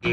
Hi,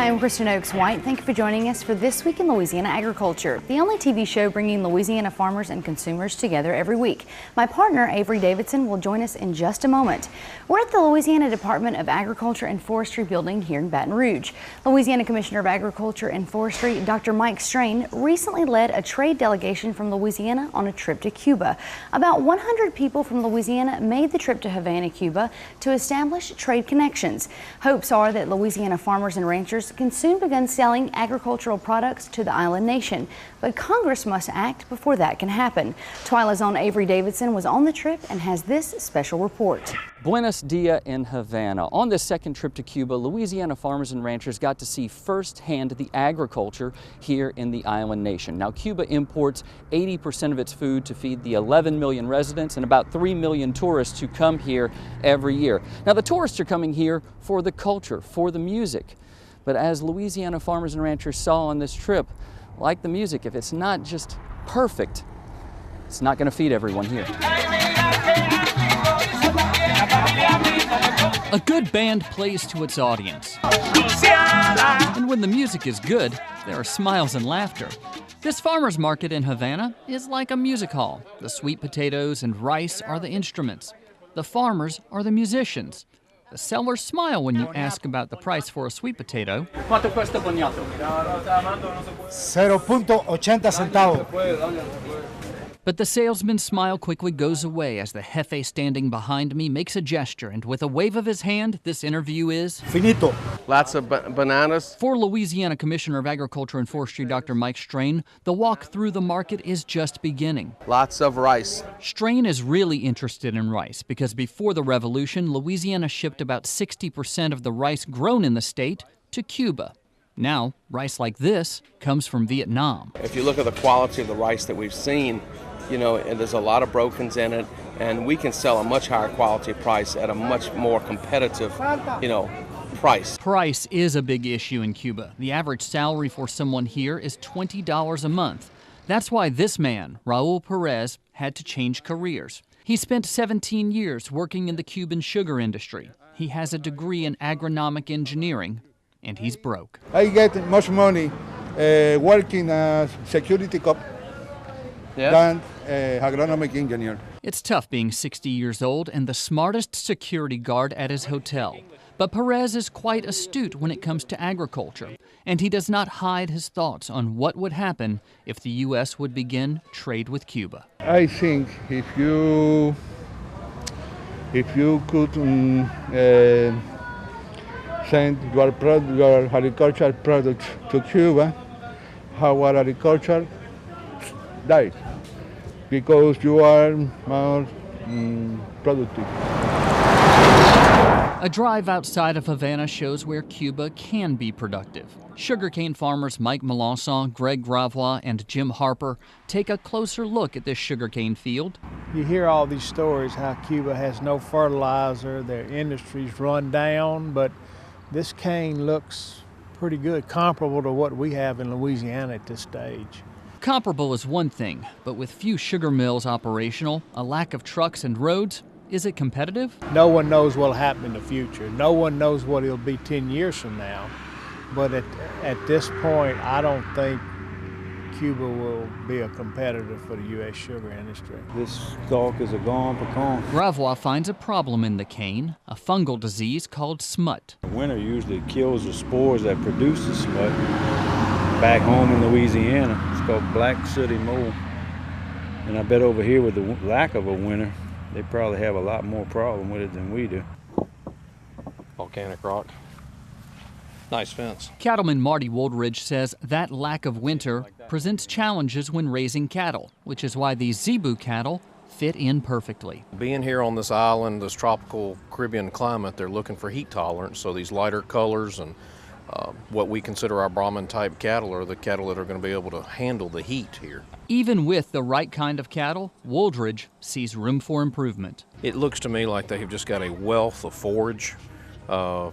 I'm Kristen Oaks White. Thank you for joining us for This Week in Louisiana Agriculture, the only TV show bringing Louisiana farmers and consumers together every week. My partner, Avery Davidson, will join us in just a moment. We're at the Louisiana Department of Agriculture and Forestry building here in Baton Rouge. Louisiana Commissioner of Agriculture and Forestry, Dr. Mike Strain, recently led a trade delegation from Louisiana on a trip to Cuba. About 100 people from Louisiana made the trip to Havana, Cuba, to establish trade connections. Hopes are that Louisiana farmers and ranchers can soon begin selling agricultural products to the island nation, but Congress must act before that can happen. TWILA's own Avery Davidson was on the trip and has this special report. Buenos Dias in Havana. On this second trip to Cuba, Louisiana farmers and ranchers got to see firsthand the agriculture here in the island nation. Now, Cuba imports 80% of its food to feed the 11 million residents and about 3 million tourists who come here every year. Now, the tourists are coming here for the culture, for the music. But as Louisiana farmers and ranchers saw on this trip, like the music, if it's not just perfect, it's not going to feed everyone here. A good band plays to its audience. And when the music is good, there are smiles and laughter. This farmer's market in Havana is like a music hall. The sweet potatoes and rice are the instruments. The farmers are the musicians. The sellers smile when you ask about the price for a sweet potato. ¿Cuánto cuesta boniato? 0.80 centavos. But the salesman's smile quickly goes away as the jefe standing behind me makes a gesture, and with a wave of his hand, this interview is Finito. Lots of bananas. For Louisiana Commissioner of Agriculture and Forestry, Dr. Mike Strain, the walk through the market is just beginning. Lots of rice. Strain is really interested in rice because before the revolution, Louisiana shipped about 60% of the rice grown in the state to Cuba. Now, rice like this comes from Vietnam. If you look at the quality of the rice that we've seen, you know, and there's a lot of brokens in it, and we can sell a much higher quality price at a much more competitive, price. Price is a big issue in Cuba. The average salary for someone here is $20 a month. That's why this man, Raul Perez, had to change careers. He spent 17 years working in the Cuban sugar industry. He has a degree in agronomic engineering, and he's broke. I get much money working as security cop than agronomic engineer. It's tough being 60 years old and the smartest security guard at his hotel. But Perez is quite astute when it comes to agriculture, and he does not hide his thoughts on what would happen if the U.S. would begin trade with Cuba. I think if you could send your agricultural products to Cuba, our agriculture dies because you are more productive. A drive outside of Havana shows where Cuba can be productive. Sugarcane farmers Mike Melanson, Greg Gravois, and Jim Harper take a closer look at this sugarcane field. You hear all these stories how Cuba has no fertilizer, their industry's run down, but this cane looks pretty good, comparable to what we have in Louisiana at this stage. Comparable is one thing, but with few sugar mills operational, a lack of trucks and roads, is it competitive? No one knows what will happen in the future. No one knows what it'll be 10 years from now. But at this point, I don't think Cuba will be a competitor for the U.S. sugar industry. This stalk is a gone pecan. Gravois finds a problem in the cane, a fungal disease called smut. The winter usually kills the spores that produce the smut. Back home in Louisiana, it's called black sooty mold. And I bet over here with the lack of a winter, they probably have a lot more problem with it than we do. Volcanic rock. Nice fence. Cattleman Marty Woldridge says that lack of winter presents challenges when raising cattle, which is why these zebu cattle fit in perfectly. Being here on this island, this tropical Caribbean climate, they're looking for heat tolerance, so these lighter colors and what we consider our Brahman type cattle are the cattle that are going to be able to handle the heat here. Even with the right kind of cattle, Wooldridge sees room for improvement. It looks to me like they've just got a wealth of forage. A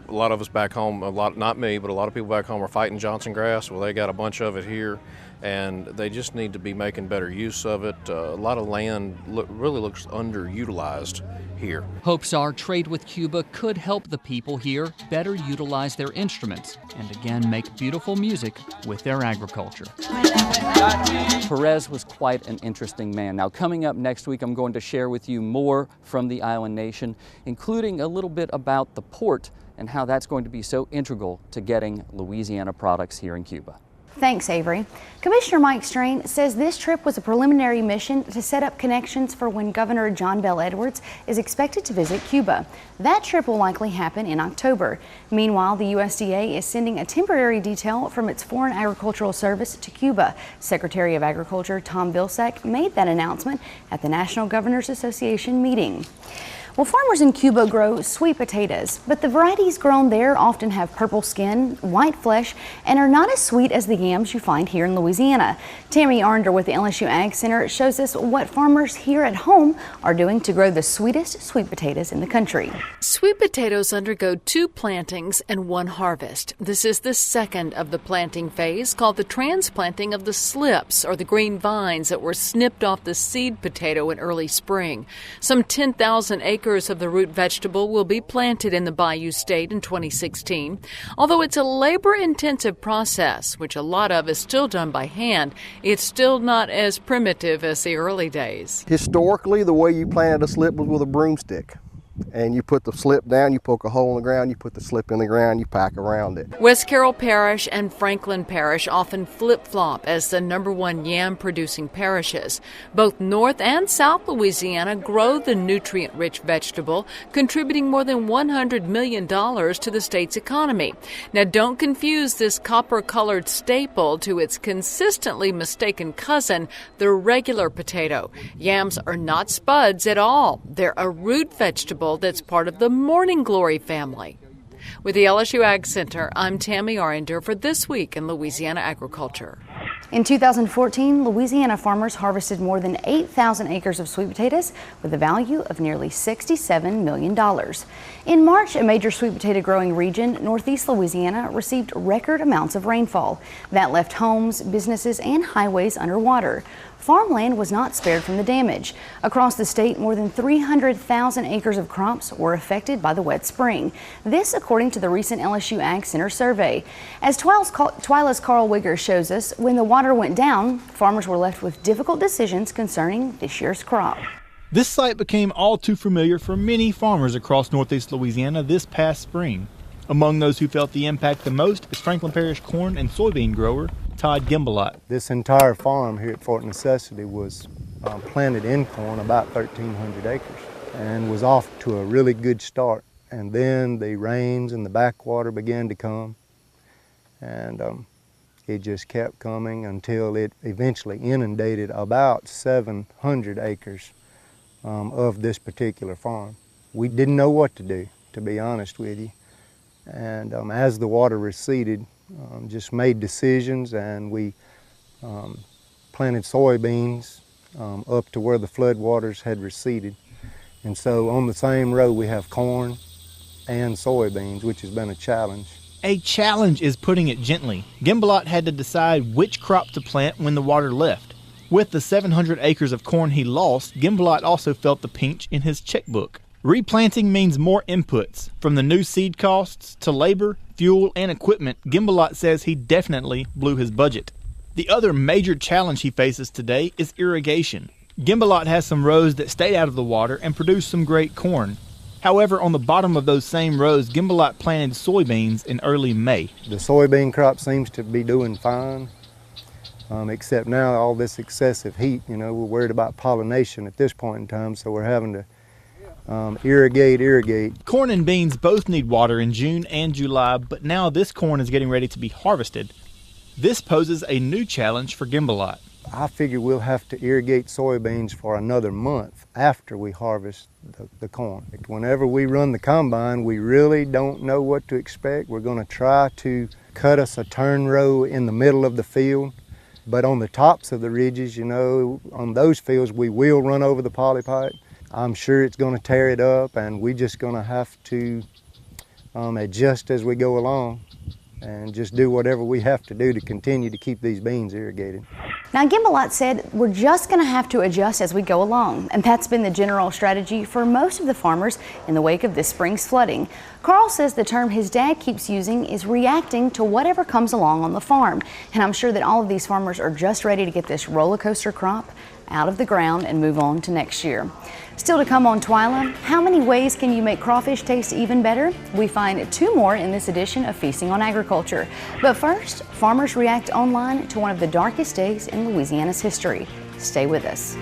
lot of us back home, not me, but a lot of people back home are fighting Johnson grass. Well, they got a bunch of it here, and they just need to be making better use of it. A lot of land really looks underutilized here. Hopes are trade with Cuba could help the people here better utilize their instruments and again make beautiful music with their agriculture. Perez was quite an interesting man. Now, coming up next week, I'm going to share with you more from the island nation, including a little bit about the port and how that's going to be so integral to getting Louisiana products here in Cuba. Thanks, Avery. Commissioner Mike Strain says this trip was a preliminary mission to set up connections for when Governor John Bel Edwards is expected to visit Cuba. That trip will likely happen in October. Meanwhile, the USDA is sending a temporary detail from its Foreign Agricultural Service to Cuba. Secretary of Agriculture Tom Vilsack made that announcement at the National Governors Association meeting. Well, farmers in Cuba grow sweet potatoes, but the varieties grown there often have purple skin, white flesh, and are not as sweet as the yams you find here in Louisiana. Tammy Arnder with the LSU Ag Center shows us what farmers here at home are doing to grow the sweetest sweet potatoes in the country. Sweet potatoes undergo 2 plantings and 1 harvest. This is the second of the planting phase, called the transplanting of the slips, or the green vines that were snipped off the seed potato in early spring. Some 10,000 acres of the root vegetable will be planted in the Bayou State in 2016. Although it's a labor-intensive process, which a lot of is still done by hand, it's still not as primitive as the early days. Historically, the way you planted a slip was with a broomstick. And you put the slip down, you poke a hole in the ground, you put the slip in the ground, you pack around it. West Carroll Parish and Franklin Parish often flip-flop as the #1 yam-producing parishes. Both North and South Louisiana grow the nutrient-rich vegetable, contributing more than $100 million to the state's economy. Now, don't confuse this copper-colored staple to its consistently mistaken cousin, the regular potato. Yams are not spuds at all. They're a root vegetable that's part of the morning glory family. With the LSU Ag Center, I'm Tammy Arender for This Week in Louisiana Agriculture. In 2014, Louisiana farmers harvested more than 8,000 acres of sweet potatoes with a value of nearly $67 million. In March, a major sweet potato growing region, Northeast Louisiana, received record amounts of rainfall. That left homes, businesses, and highways underwater. Farmland was not spared from the damage. Across the state, more than 300,000 acres of crops were affected by the wet spring. This, according to the recent LSU Ag Center survey. As TWILA's Karl Wiggers shows us, when the water went down, farmers were left with difficult decisions concerning this year's crop. This site became all too familiar for many farmers across Northeast Louisiana this past spring. Among those who felt the impact the most is Franklin Parish corn and soybean grower Todd Gimbalot. This entire farm here at Fort Necessity was planted in corn, about 1,300 acres, and was off to a really good start. And then the rains and the backwater began to come, and it just kept coming until it eventually inundated about 700 acres of this particular farm. We didn't know what to do, to be honest with you. And as the water receded, just made decisions, and we planted soybeans up to where the floodwaters had receded. And so on the same row we have corn and soybeans, which has been a challenge. A challenge is putting it gently. Gimbalot had to decide which crop to plant when the water left. With the 700 acres of corn he lost, Gimbalot also felt the pinch in his checkbook. Replanting means more inputs, from the new seed costs to labor, fuel, and equipment. Gimbalot says he definitely blew his budget. The other major challenge he faces today is irrigation. Gimbalot has some rows that stay out of the water and produce some great corn. However, on the bottom of those same rows, Gimbalot planted soybeans in early May. The soybean crop seems to be doing fine, except now all this excessive heat, we're worried about pollination at this point in time, so we're having to irrigate. Corn and beans both need water in June and July, but now this corn is getting ready to be harvested. This poses a new challenge for Gimbalot. I figure we'll have to irrigate soybeans for another month after we harvest the corn. Whenever we run the combine, we really don't know what to expect. We're going to try to cut us a turn row in the middle of the field, but on the tops of the ridges, you know, on those fields, we will run over the poly pipe. I'm sure it's going to tear it up, and we're just going to have to adjust as we go along and just do whatever we have to do to continue to keep these beans irrigated. Now, Gimbalot said we're just going to have to adjust as we go along, and that's been the general strategy for most of the farmers in the wake of this spring's flooding. Karl says the term his dad keeps using is reacting to whatever comes along on the farm, and I'm sure that all of these farmers are just ready to get this roller coaster crop out of the ground and move on to next year. Still to come on TWILA, how many ways can you make crawfish taste even better? We find 2 more in this edition of Feasting on Agriculture. But first, farmers react online to one of the darkest days in Louisiana's history. Stay with us.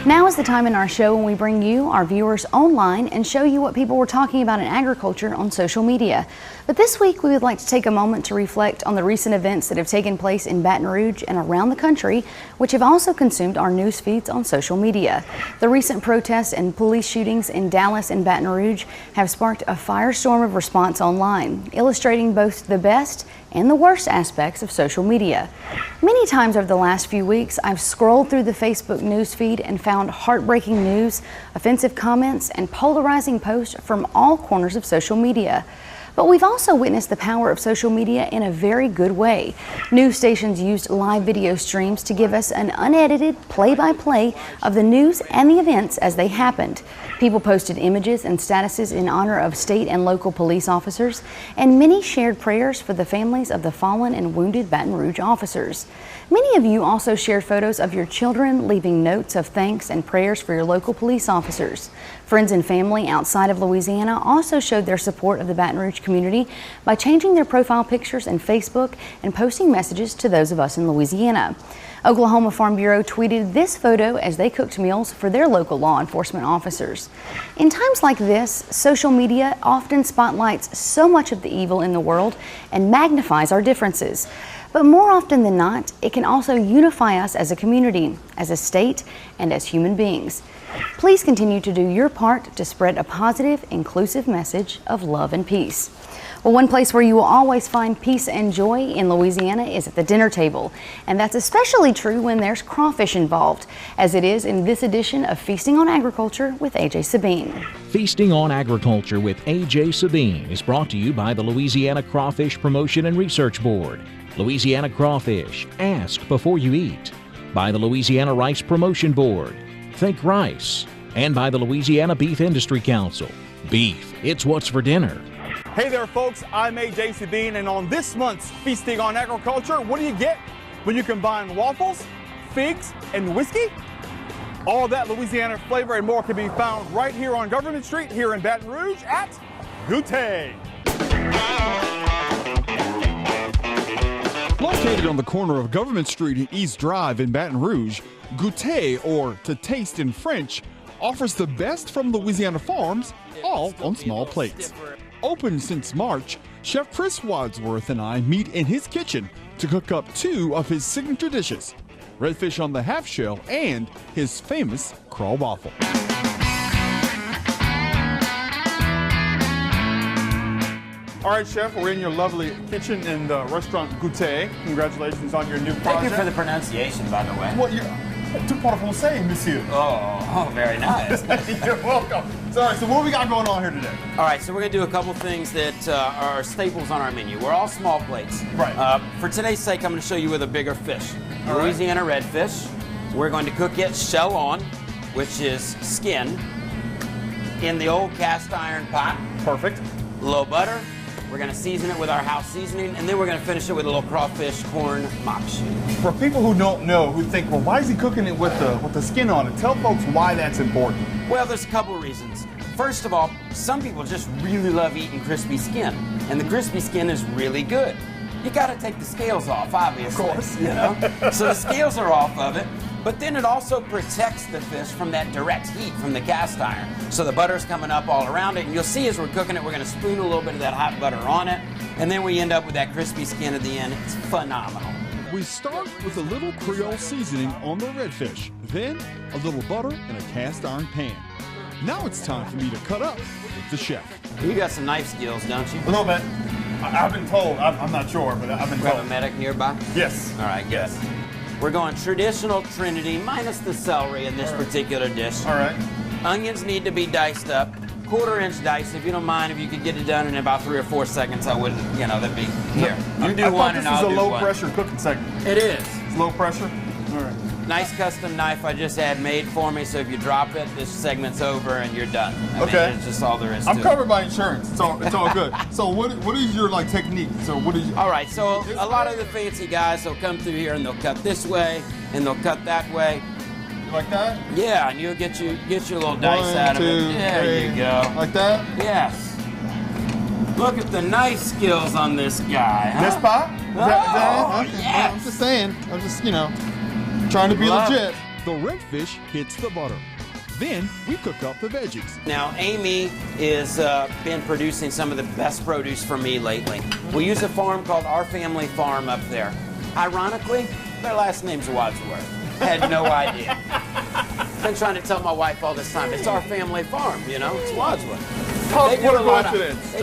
Now is the time in our show when we bring you, our viewers, online and show you what people were talking about in agriculture on social media. But this week we would like to take a moment to reflect on the recent events that have taken place in Baton Rouge and around the country, which have also consumed our news feeds on social media. The recent protests and police shootings in Dallas and Baton Rouge have sparked a firestorm of response online, illustrating both the best and the worst aspects of social media. Many times over the last few weeks, I've scrolled through the Facebook news feed and found heartbreaking news, offensive comments, and polarizing posts from all corners of social media. But we've also witnessed the power of social media in a very good way. News stations used live video streams to give us an unedited play-by-play of the news and the events as they happened. People posted images and statuses in honor of state and local police officers, and many shared prayers for the families of the fallen and wounded Baton Rouge officers. Many of you also shared photos of your children leaving notes of thanks and prayers for your local police officers. Friends and family outside of Louisiana also showed their support of the Baton Rouge community by changing their profile pictures in Facebook and posting messages to those of us in Louisiana. Oklahoma Farm Bureau tweeted this photo as they cooked meals for their local law enforcement officers. In times like this, social media often spotlights so much of the evil in the world and magnifies our differences. But more often than not, it can also unify us as a community, as a state, and as human beings. Please continue to do your part to spread a positive, inclusive message of love and peace. Well, one place where you will always find peace and joy in Louisiana is at the dinner table. And that's especially true when there's crawfish involved, as it is in this edition of Feasting on Agriculture with AJ Sabine. Feasting on Agriculture with AJ Sabine is brought to you by the Louisiana Crawfish Promotion and Research Board. Louisiana Crawfish, ask before you eat. By the Louisiana Rice Promotion Board, think rice. And by the Louisiana Beef Industry Council, beef, it's what's for dinner. Hey there folks, I'm AJ Sabine, and on this month's Feasting on Agriculture, what do you get when you combine waffles, figs, and whiskey? All that Louisiana flavor and more can be found right here on Government Street here in Baton Rouge at Gouter. Located on the corner of Government Street and East Drive in Baton Rouge, Gouter, or to taste in French, offers the best from Louisiana farms, all on small plates. Open since March, Chef Chris Wadsworth and I meet in his kitchen to cook up 2 of his signature dishes, redfish on the half shell and his famous crawl waffle. All right, Chef, we're in your lovely kitchen in the restaurant Gouter. Congratulations on your new project. Thank you for the pronunciation, by the way. Well, tout français, monsieur. Oh, very nice. You're welcome. Sorry, so what we got going on here today? All right, so we're going to do a couple things that are staples on our menu. We're all small plates. Right. For today's sake, I'm going to show you with a bigger fish. All right. Louisiana redfish. We're going to cook it shell on, which is skin, in the old cast iron pot. Perfect. Low butter. We're going to season it with our house seasoning, and then we're going to finish it with a little crawfish corn makshu. For people who don't know, who think, well, why is he cooking it with the skin on it? Tell folks why that's important. Well, there's a couple of reasons. First of all, some people just really love eating crispy skin, and the crispy skin is really good. You got to take the scales off, obviously. Of course. You know? So the scales are off of it, but then it also protects the fish from that direct heat from the cast iron. So the butter's coming up all around it, and you'll see as we're cooking it, we're gonna spoon a little bit of that hot butter on it, and then we end up with that crispy skin at the end. It's phenomenal. We start with a little Creole seasoning on the redfish, then a little butter in a cast iron pan. Now it's time for me to cut up with the chef. You got some knife skills, don't you? A little bit. I've been told. I'm not sure, but I've been We have told. a medic nearby? Yes. All right, good. Yes. We're going traditional Trinity minus the celery in this particular dish. All right. Onions need to be diced up. 1/4-inch dice, if you don't mind. If you could get it done in about 3 or 4 seconds, I would, you know, that'd be here. You do one and I'll do one. This is a low pressure cooking segment. It is. It's low pressure? All right. Nice custom knife I just had made for me, so if you drop it, this segment's over and you're done. I Okay. mean, it's just all there is to I'm it. covered by insurance. It's all good. So what is your like technique? So what is All right, so a lot of the fancy guys will come through here and they'll cut this way and they'll cut that way. Like that? Yeah, and you'll get your little dice 1, out of 2, it. There 3. you go. Like that? Yes. Look at the knife skills on this guy. Huh? This pot? Is that Okay. yes. I'm just saying. I'm just, trying to be Love legit. The redfish hits the butter. Then we cook up the veggies. Now, Amy is been producing some of the best produce for me lately. We use a farm called Our Family Farm up there. Ironically, their last name's Wadsworth. I had no idea. Been trying to tell my wife all this time, it's Our Family Farm, it's Wadsworth. They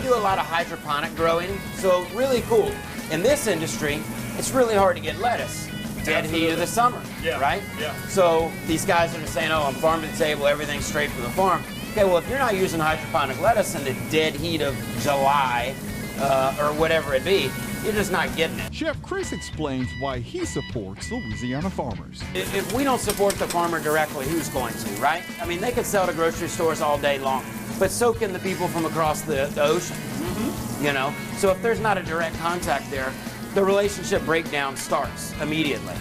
do a lot of hydroponic growing, so really cool. In this industry, it's really hard to get lettuce. Dead heat of the summer, right? Yeah. So these guys are just saying, oh, I'm farm to the table, everything's straight from the farm. Okay, well, if you're not using hydroponic lettuce in the dead heat of July or whatever it be, you're just not getting it. Chef Chris explains why he supports Louisiana farmers. If we don't support the farmer directly, who's going to, right? I mean, they could sell to grocery stores all day long, but so can the people from across the ocean, So if there's not a direct contact there, the relationship breakdown starts immediately.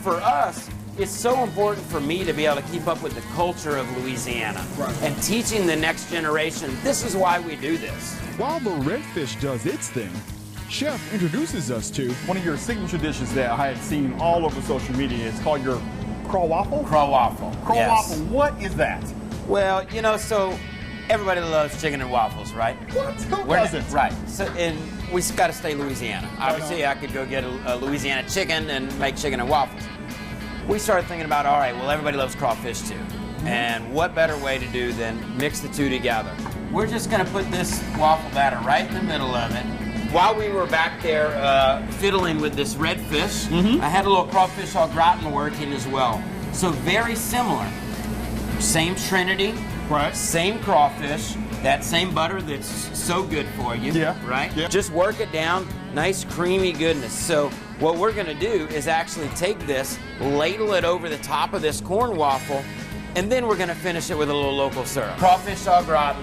For us, it's so important for me to be able to keep up with the culture of Louisiana and teaching the next generation, this is why we do this. While the redfish does its thing, Chef introduces us to One of your signature dishes that I had seen all over social media. It's called your craw waffle? Craw waffle. Craw Yes. waffle. What is that? Well, so everybody loves chicken and waffles, right? What? Who doesn't? Right. So, and we got to stay Louisiana. Obviously, I could go get a Louisiana chicken and make chicken and waffles. We started thinking about, all right, well, everybody loves crawfish too. And what better way to do than mix the two together? We're just going to put this waffle batter right in the middle of it. While we were back there fiddling with this redfish, I had a little crawfish au gratin working as well. So very similar. Same Trinity, Right. same crawfish, that same butter that's so good for you, right? Yeah. Just work it down, nice creamy goodness. So what we're gonna do is actually take this, ladle it over the top of this corn waffle, and then we're gonna finish it with a little local syrup. Crawfish au gratin.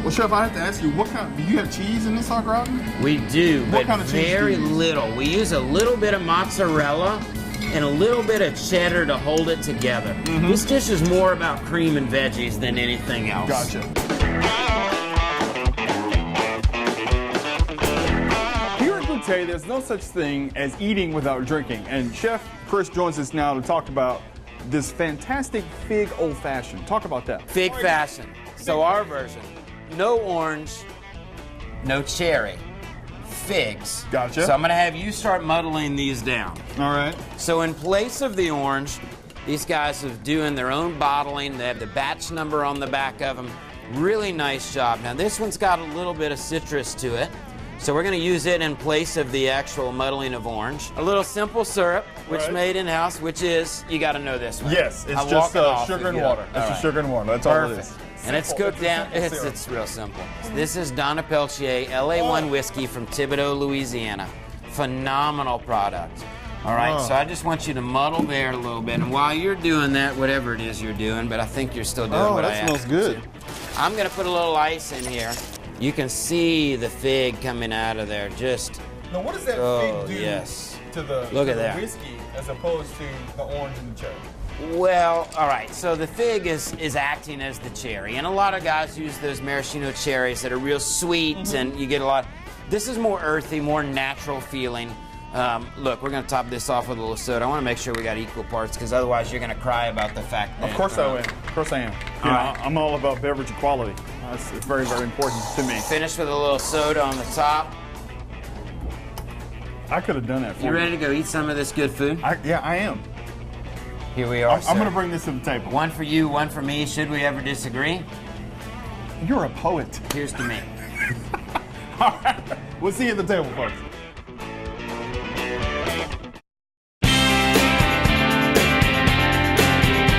Well, Chef, I have to ask you, do you have cheese in this au gratin? We do, What but kind of cheese very do you use? little. We use a little bit of mozzarella and a little bit of cheddar to hold it together. This dish is more about cream and veggies than anything else. Gotcha. Here at Gouter, there's no such thing as eating without drinking. And Chef Chris joins us now to talk about this fantastic fig old-fashioned. Talk about that. Fig fashion. So our version, no orange, no cherry, figs. Gotcha. So I'm gonna have you start muddling these down. All right. So in place of the orange, these guys are doing their own bottling. They have the batch number on the back of them. Really nice job. Now this one's got a little bit of citrus to it. So we're gonna use it in place of the actual muddling of orange. A little simple syrup, which made in-house, which is, you gotta know this one. Yes, it's I'm just walking off sugar if and you water. don't. It's All just right. sugar and water. That's all it Perfect. is. And it's cooked down, it's real simple. This is Donna Peltier LA1 whiskey from Thibodaux, Louisiana. Phenomenal product. All right, so I just want you to muddle there a little bit. And while you're doing that, whatever it is you're doing, but I think you're still doing what I asked. Oh, that smells good. I'm gonna put a little ice in here. You can see the fig coming out of there, just, Now, what does that oh, fig do yes. to the, Look to at the that. whiskey as opposed to the orange and the cherry? Well, all right, so the fig is acting as the cherry, and a lot of guys use those maraschino cherries that are real sweet, and you get a lot. This is more earthy, more natural feeling. Look, we're going to top this off with a little soda. I want to make sure we got equal parts, because otherwise you're going to cry about the fact that... Of course I will. Of course I am. You know, I'm all about beverage equality. It's very, very important to me. Finish with a little soda on the top. I could have done that for you. You ready to go eat some of this good food? Yeah, I am. Here we are, I'm going to bring this to the table. One for you, one for me. Should we ever disagree? You're a poet. Here's to me. All right. We'll see you at the table, folks.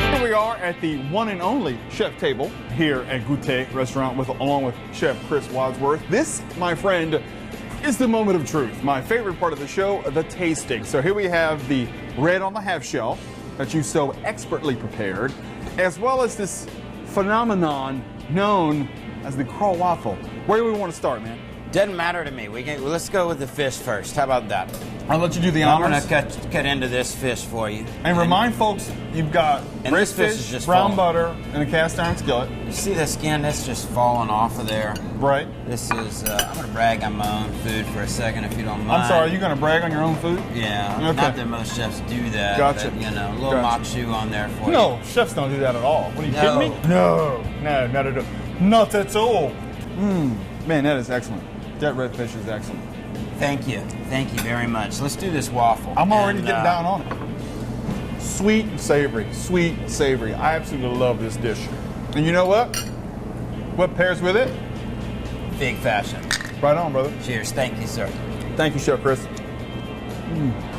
Here we are at the one and only chef table here at Gouter Restaurant along with Chef Chris Wadsworth. This, my friend, is the moment of truth. My favorite part of the show, the tasting. So here we have the red on the half shell that you so expertly prepared, as well as this phenomenon known as the crawl waffle. Where do we want to start, man? Doesn't matter to me. Let's go with the fish first. How about that? I'll let you do the honors. I'm going to cut into this fish for you. And remind folks, you've got braised fish, brown butter, and a cast iron skillet. You see the skin? That's just falling off of there. Right. This is, I'm going to brag on my own food for a second, if you don't mind. I'm sorry, are you going to brag on your own food? Yeah. Okay. Not that most chefs do that. Gotcha. But, you know, a little mock shoe on there for you. No, chefs don't do that at all. What, are you kidding me? No, not at all. Not at all. Man, that is excellent. That red fish is excellent. Thank you. Thank you very much. Let's do this waffle. I'm already getting down on it. Sweet and savory. Sweet and savory. I absolutely love this dish. And you know what? What pairs with it? Big fashion. Right on, brother. Cheers. Thank you, sir. Thank you, Chef Chris.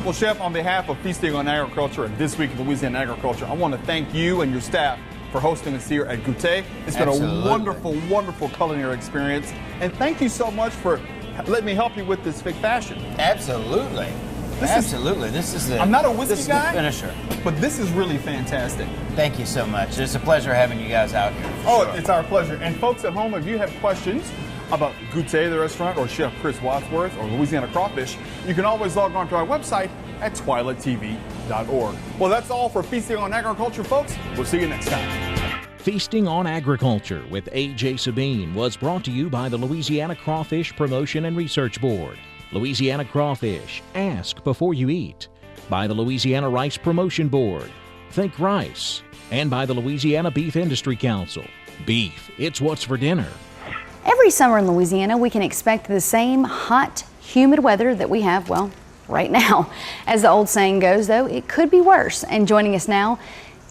Well, Chef, on behalf of Feasting on Agriculture and This Week in Louisiana Agriculture, I want to thank you and your staff for hosting us here at Gouter. It's been a wonderful, wonderful culinary experience. And thank you so much for letting me help you with this big fashion. Absolutely. This is I'm not a whiskey guy, finisher. But this is really fantastic. Thank you so much. It's a pleasure having you guys out here. It's our pleasure. And folks at home, if you have questions about Gouter, the restaurant, or Chef Chris Wadsworth, or Louisiana Crawfish, you can always log on to our website at twilatv.org. Well, that's all for Feasting on Agriculture, folks. We'll see you next time. Feasting on Agriculture with AJ Sabine was brought to you by the Louisiana Crawfish Promotion and Research Board. Louisiana Crawfish, ask before you eat. By the Louisiana Rice Promotion Board, think rice. And by the Louisiana Beef Industry Council, beef, it's what's for dinner. Every summer in Louisiana, we can expect the same hot, humid weather that we have, well, right now. As the old saying goes, though, it could be worse. And joining us now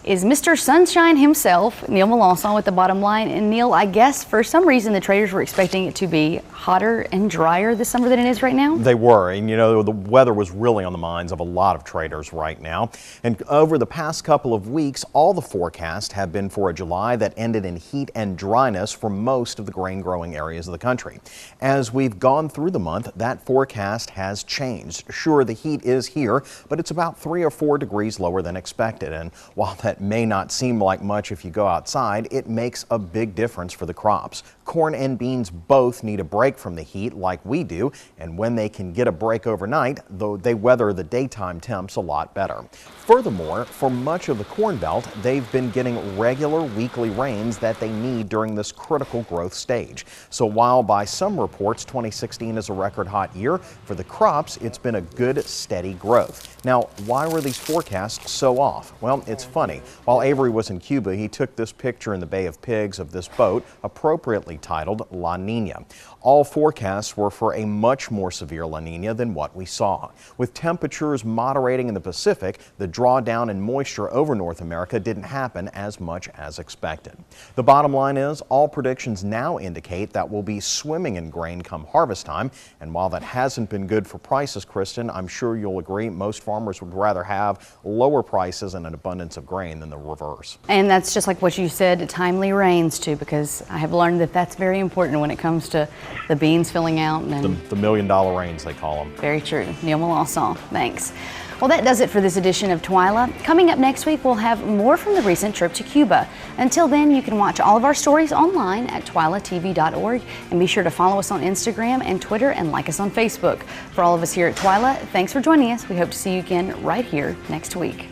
is Mr. Sunshine himself, Neil Melanson with the Bottom Line. And Neil, I guess for some reason the traders were expecting it to be hotter and drier this summer than it is right now? They were, and you know, the weather was really on the minds of a lot of traders right now. And over the past couple of weeks, all the forecasts have been for a July that ended in heat and dryness for most of the grain growing areas of the country. As we've gone through the month, that forecast has changed. Sure, the heat is here, but it's about 3 or 4 degrees lower than expected. And while that may not seem like much if you go outside, it makes a big difference for the crops. Corn and beans both need a break from the heat like we do, and when they can get a break overnight, though, they weather the daytime temps a lot better. Furthermore, for much of the Corn Belt, they've been getting regular weekly rains that they need during this critical growth stage. So while by some reports 2016 is a record hot year, for the crops it's been a good steady growth. Now, why were these forecasts so off? Well, it's funny. While Avery was in Cuba, he took this picture in the Bay of Pigs of this boat, appropriately titled La Nina. All forecasts were for a much more severe La Nina than what we saw. With temperatures moderating in the Pacific, the drawdown in moisture over North America didn't happen as much as expected. The bottom line is all predictions now indicate that we'll be swimming in grain come harvest time. And while that hasn't been good for prices, Kristen, I'm sure you'll agree most farmers would rather have lower prices and an abundance of grain than the reverse. And that's just like what you said, timely rains too, because I have learned that that's very important when it comes to the beans filling out. And the $1 million rains, they call them. Very true. Neil Melanson, thanks. Well, that does it for this edition of TWILA. Coming up next week, we'll have more from the recent trip to Cuba. Until then, you can watch all of our stories online at twilatv.org, and be sure to follow us on Instagram and Twitter and like us on Facebook. For all of us here at TWILA, thanks for joining us. We hope to see you again right here next week.